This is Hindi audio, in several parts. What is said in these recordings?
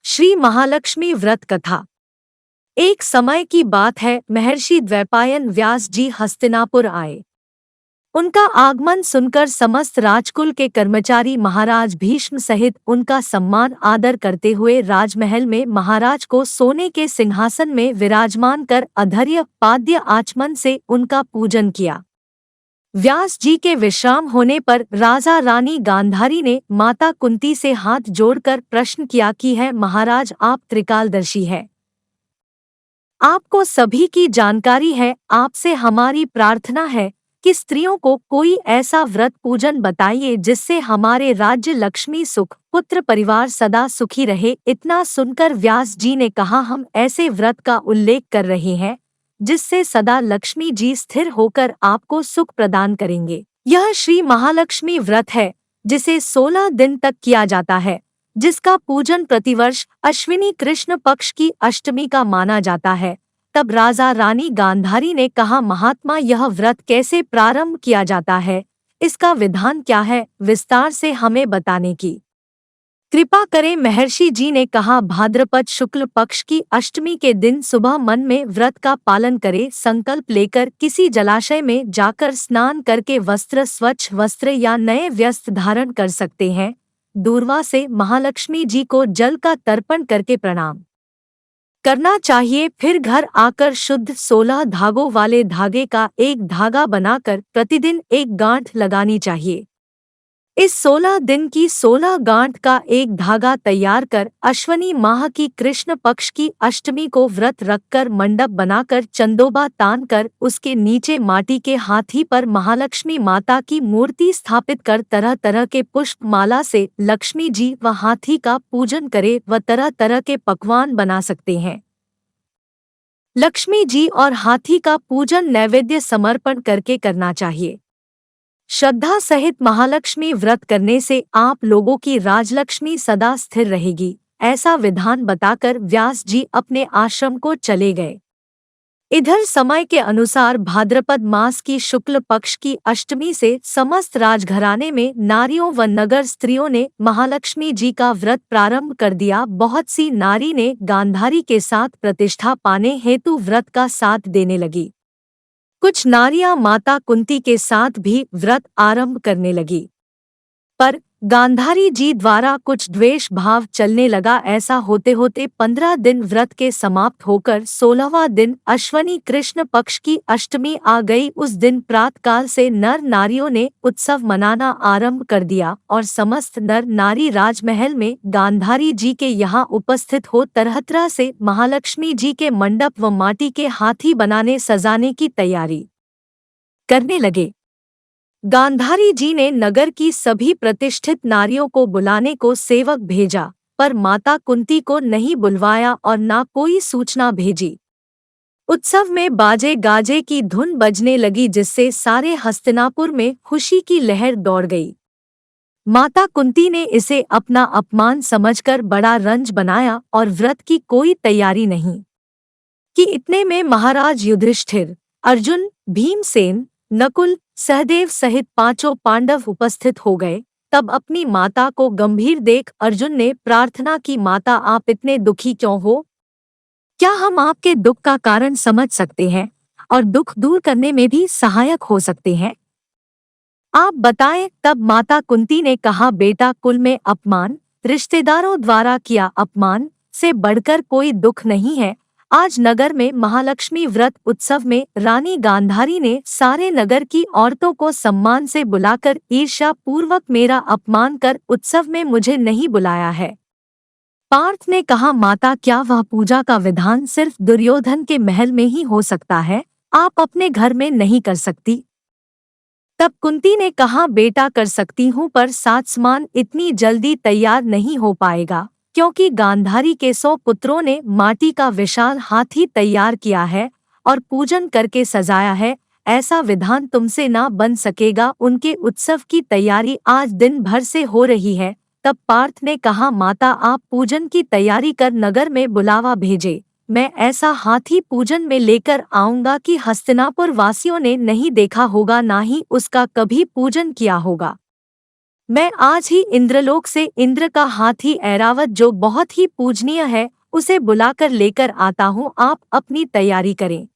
श्री महालक्ष्मी व्रत कथा। एक समय की बात है, महर्षि द्वैपायन व्यास जी हस्तिनापुर आए। उनका आगमन सुनकर समस्त राजकुल के कर्मचारी महाराज भीष्म सहित उनका सम्मान आदर करते हुए राजमहल में महाराज को सोने के सिंहासन में विराजमान कर अधर्य पाद्य आचमन से उनका पूजन किया। व्यास जी के विश्राम होने पर राजा रानी गांधारी ने माता कुंती से हाथ जोड़कर प्रश्न किया कि है महाराज, आप त्रिकालदर्शी है, आपको सभी की जानकारी है, आपसे हमारी प्रार्थना है कि स्त्रियों को कोई ऐसा व्रत पूजन बताइए जिससे हमारे राज्य लक्ष्मी सुख पुत्र परिवार सदा सुखी रहे। इतना सुनकर व्यास जी ने कहा, हम ऐसे व्रत का उल्लेख कर रहे हैं जिससे सदा लक्ष्मी जी स्थिर होकर आपको सुख प्रदान करेंगे। यह श्री महालक्ष्मी व्रत है जिसे 16 दिन तक किया जाता है, जिसका पूजन प्रतिवर्ष अश्विनी कृष्ण पक्ष की अष्टमी का माना जाता है। तब राजा रानी गांधारी ने कहा, महात्मा, यह व्रत कैसे प्रारंभ किया जाता है, इसका विधान क्या है, विस्तार से हमें बताने की कृपा करें। महर्षि जी ने कहा, भाद्रपद शुक्ल पक्ष की अष्टमी के दिन सुबह मन में व्रत का पालन करे, संकल्प लेकर किसी जलाशय में जाकर स्नान करके स्वच्छ वस्त्र या नए वस्त्र धारण कर सकते हैं। दूर्वा से महालक्ष्मी जी को जल का तर्पण करके प्रणाम करना चाहिए। फिर घर आकर शुद्ध 16 धागों वाले धागे का एक धागा बनाकर प्रतिदिन एक गांठ लगानी चाहिए। इस 16 दिन की 16 गांठ का एक धागा तैयार कर अश्वनी माह की कृष्ण पक्ष की अष्टमी को व्रत रखकर मंडप बनाकर चंदोबा तान कर उसके नीचे माटी के हाथी पर महालक्ष्मी माता की मूर्ति स्थापित कर तरह तरह के पुष्प माला से लक्ष्मी जी व हाथी का पूजन करे व तरह तरह के पकवान बना सकते हैं। लक्ष्मी जी और हाथी का पूजन नैवेद्य समर्पण करके करना चाहिए। श्रद्धा सहित महालक्ष्मी व्रत करने से आप लोगों की राजलक्ष्मी सदा स्थिर रहेगी, ऐसा विधान बताकर व्यास जी अपने आश्रम को चले गए। इधर समय के अनुसार भाद्रपद मास की शुक्ल पक्ष की अष्टमी से समस्त राजघराने में नारियों व नगर स्त्रियों ने महालक्ष्मी जी का व्रत प्रारंभ कर दिया। बहुत सी नारी ने गांधारी के साथ प्रतिष्ठा पाने हेतु व्रत का साथ देने लगी। कुछ नारियां माता कुंती के साथ भी व्रत आरंभ करने लगी, पर गांधारी जी द्वारा कुछ द्वेष भाव चलने लगा। ऐसा होते होते 15 दिन व्रत के समाप्त होकर 16वां दिन अश्वनी कृष्ण पक्ष की अष्टमी आ गई। उस दिन प्रातःकाल से नर नारियों ने उत्सव मनाना आरंभ कर दिया और समस्त नर नारी राजमहल में गांधारी जी के यहाँ उपस्थित हो तरह तरह से महालक्ष्मी जी के मंडप व माटी के हाथी बनाने सजाने की तैयारी करने लगे। गांधारी जी ने नगर की सभी प्रतिष्ठित नारियों को बुलाने को सेवक भेजा, पर माता कुंती को नहीं बुलवाया और ना कोई सूचना भेजी। उत्सव में बाजे गाजे की धुन बजने लगी, जिससे सारे हस्तिनापुर में खुशी की लहर दौड़ गई। माता कुंती ने इसे अपना अपमान समझकर बड़ा रंज बनाया और व्रत की कोई तैयारी नहीं कि इतने में महाराज युधिष्ठिर, अर्जुन, भीमसेन, नकुल, सहदेव सहित 5 पांडव उपस्थित हो गए। तब अपनी माता को गंभीर देख अर्जुन ने प्रार्थना की, माता, आप इतने दुखी क्यों हो? क्या हम आपके दुख का कारण समझ सकते हैं और दुख दूर करने में भी सहायक हो सकते हैं? आप बताएं। तब माता कुंती ने कहा, बेटा, कुल में अपमान, रिश्तेदारों द्वारा किया अपमान से बढ़कर कोई दुख नहीं है। आज नगर में महालक्ष्मी व्रत उत्सव में रानी गांधारी ने सारे नगर की औरतों को सम्मान से बुलाकर ईर्ष्या पूर्वक मेरा अपमान कर उत्सव में मुझे नहीं बुलाया है। पार्थ ने कहा, माता, क्या वह पूजा का विधान सिर्फ दुर्योधन के महल में ही हो सकता है, आप अपने घर में नहीं कर सकती? तब कुंती ने कहा, बेटा, कर सकती हूँ, पर सामान इतनी जल्दी तैयार नहीं हो पाएगा, क्योंकि गांधारी के 100 पुत्रों ने माटी का विशाल हाथी तैयार किया है और पूजन करके सजाया है। ऐसा विधान तुमसे ना बन सकेगा। उनके उत्सव की तैयारी आज दिन भर से हो रही है। तब पार्थ ने कहा, माता, आप पूजन की तैयारी कर नगर में बुलावा भेजे। मैं ऐसा हाथी पूजन में लेकर आऊंगा कि हस्तिनापुर वासियों ने नहीं देखा होगा, ना ही उसका कभी पूजन किया होगा। मैं आज ही इंद्रलोक से इंद्र का हाथी ऐरावत, जो बहुत ही पूजनीय है, उसे बुलाकर लेकर आता हूँ, आप अपनी तैयारी करें।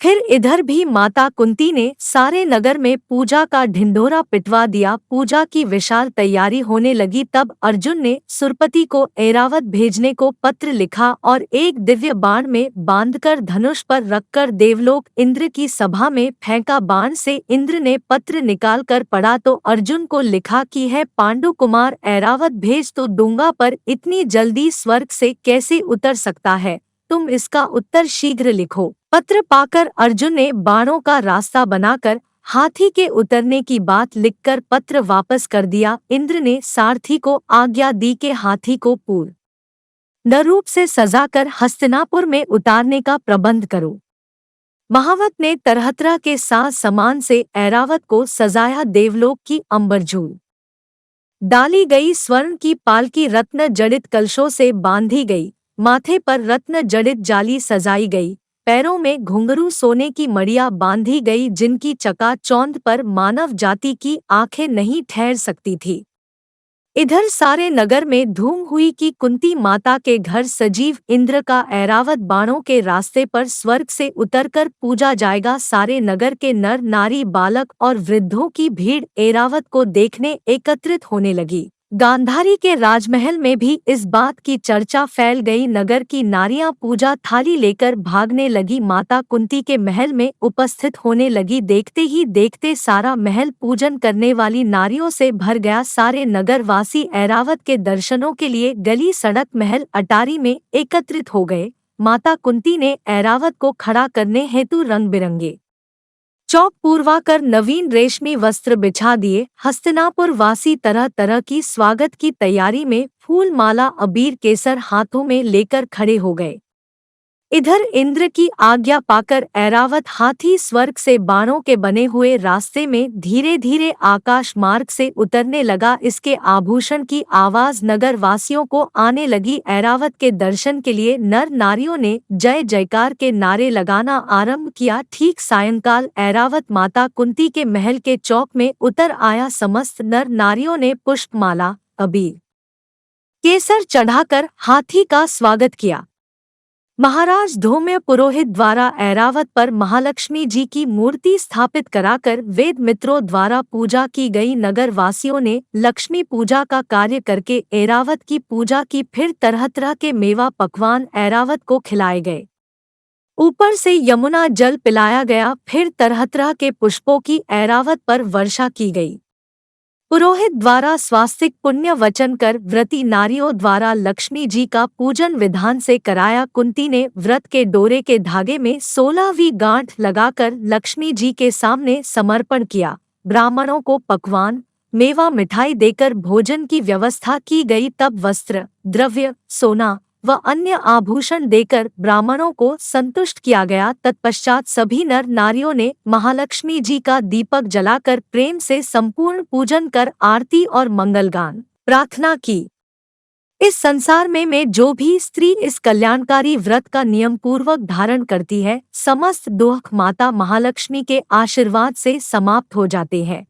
फिर इधर भी माता कुंती ने सारे नगर में पूजा का ढिंढोरा पिटवा दिया। पूजा की विशाल तैयारी होने लगी, तब अर्जुन ने सुरपति को ऐरावत भेजने को पत्र लिखा और एक दिव्य बाण में बांधकर धनुष पर रखकर देवलोक इंद्र की सभा में फेंका। बाण से इंद्र ने पत्र निकाल कर पढ़ा तो अर्जुन को लिखा कि है पांडु कुमार, ऐरावत भेज तो दूंगा, पर इतनी जल्दी स्वर्ग से कैसे उतर सकता है, तुम इसका उत्तर शीघ्र लिखो। पत्र पाकर अर्जुन ने बाणों का रास्ता बनाकर हाथी के उतरने की बात लिखकर पत्र वापस कर दिया। इंद्र ने सारथी को आज्ञा दी कि हाथी को पूर्ण न रूप से सजाकर हस्तिनापुर में उतारने का प्रबंध करो। महावत ने तरहतरह के साज समान से ऐरावत को सजाया। देवलोक की अंबरझूल डाली गई, स्वर्ण की पालकी रत्न जड़ित कलशों से बांधी गई, माथे पर रत्न जड़ित जाली सजाई गई, पैरों में घुंघरू सोने की मड़िया बांधी गई, जिनकी चकाचौंध पर मानव जाति की आंखें नहीं ठहर सकती थी। इधर सारे नगर में धूम हुई कि कुंती माता के घर सजीव इंद्र का ऐरावत बाणों के रास्ते पर स्वर्ग से उतरकर पूजा जाएगा। सारे नगर के नर नारी बालक और वृद्धों की भीड़ ऐरावत को देखने एकत्रित होने लगी। गांधारी के राजमहल में भी इस बात की चर्चा फैल गई। नगर की नारियां पूजा थाली लेकर भागने लगी, माता कुंती के महल में उपस्थित होने लगी। देखते ही देखते सारा महल पूजन करने वाली नारियों से भर गया। सारे नगरवासी ऐरावत के दर्शनों के लिए गली सड़क महल अटारी में एकत्रित हो गए। माता कुंती ने ऐरावत को खड़ा करने हेतु रंग बिरंगे चौक पूर्वाकर नवीन रेशमी वस्त्र बिछा दिए। हस्तिनापुर वासी तरह तरह की स्वागत की तैयारी में फूल माला अबीर केसर हाथों में लेकर खड़े हो गए। इधर इंद्र की आज्ञा पाकर ऐरावत हाथी स्वर्ग से बाणों के बने हुए रास्ते में धीरे धीरे आकाश मार्ग से उतरने लगा। इसके आभूषण की आवाज नगर वासियों को आने लगी। ऐरावत के दर्शन के लिए नर नारियों ने जय जयकार के नारे लगाना आरंभ किया। ठीक सायंकाल ऐरावत माता कुंती के महल के चौक में उतर आया। समस्त नर नारियों ने पुष्पमाला अबीर केसर चढ़ाकर हाथी का स्वागत किया। महाराज धौम्य पुरोहित द्वारा ऐरावत पर महालक्ष्मी जी की मूर्ति स्थापित कराकर वेद मित्रों द्वारा पूजा की गई। नगर वासियों ने लक्ष्मी पूजा का कार्य करके ऐरावत की पूजा की। फिर तरह तरह के मेवा पकवान ऐरावत को खिलाए गए। ऊपर से यमुना जल पिलाया गया। फिर तरह तरह के पुष्पों की ऐरावत पर वर्षा की गई। पुरोहित द्वारा स्वास्तिक पुण्य वचन कर व्रती नारियों द्वारा लक्ष्मी जी का पूजन विधान से कराया। कुंती ने व्रत के डोरे के धागे में 16वीं गांठ लगाकर लक्ष्मी जी के सामने समर्पण किया। ब्राह्मणों को पकवान मेवा मिठाई देकर भोजन की व्यवस्था की गई। तब वस्त्र द्रव्य सोना व अन्य आभूषण देकर ब्राह्मणों को संतुष्ट किया गया। तत्पश्चात सभी नर नारियों ने महालक्ष्मी जी का दीपक जलाकर प्रेम से संपूर्ण पूजन कर आरती और मंगलगान प्रार्थना की। इस संसार में जो भी स्त्री इस कल्याणकारी व्रत का नियम पूर्वक धारण करती है, समस्त दुख माता महालक्ष्मी के आशीर्वाद से समाप्त हो जाते हैं।